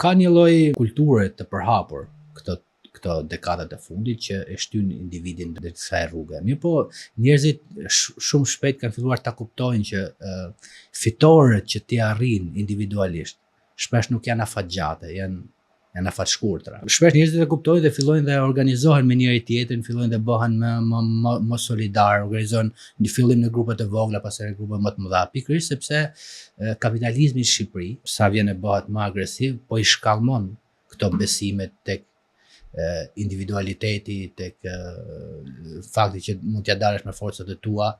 Ka një lloj kulture të përhapur këto dekadat e fundit që e shtyn individin drejt kësaj rruge. Mirë po, njerëzit shumë shpejt kanë filluar ta kuptojnë që fitoret që ti arrin individualisht shpesh nuk janë afatgjate, janë afatshkurtra. Shpesh njerëzit e kuptojnë dhe fillojnë dhe organizohen me njëri tjetrin, fillojnë dhe bëhen më solidar, organizohen në fillim në grupe të vogla, pastaj në grupe më të mëdha, pikërisht sepse kapitalizmi në Shqipëri, sa vjen e bëhet më agresiv, po i shkallmon këto besimet tek individualiteti, tek fakti që mund t'ja dalësh me forcat e tua.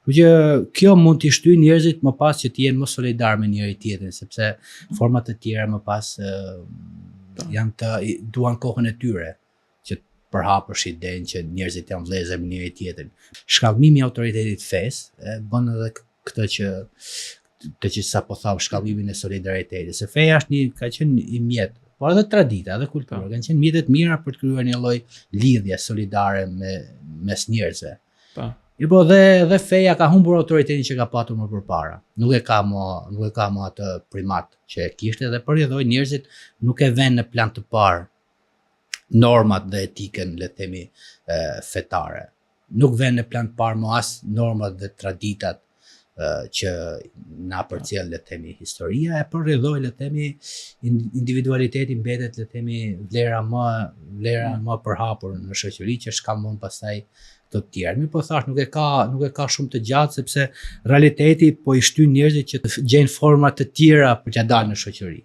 Kështu që kjo mund t'i shtyjë njerëzit më pas që t'jenë më solidar me njëri tjetrin, sepse format të tjera më pas duan kohën e tyre që përhapësh idenë që njerëzit janë vëllezër me njëri tjetrin. Shkallmimi i autoritetit fesë bën edhe këtë që sapo tham, shkallmimin e solidaritetit. Se feja ka qenë i mjet, por edhe tradita, edhe kultura, kanë qenë mjetet mira për të krijuar një lloj lidhje solidare mes njerëzve. Po dhe feja ka humbur autoritetin që ka patur më përpara. Nuk e ka më atë primat që e kishte dhe përjedhoi njerëzit nuk e vënë në plan të parë normat dhe etikën, le të themi, fetare. Nuk vënë në plan të parë më as normat dhe traditat që na përcjell, le të themi, historia, e përrjedhoi, le të themi, individualiteti mbetet, le të themi, vlera më përhapur në shoqëri që shkallmon pastaj të tjerë. Mirë po thash, nuk e ka shumë të gjatë sepse realiteti po i shtyn njerëzit që të gjejnë forma të tjera për t'ia dalë në shoqëri.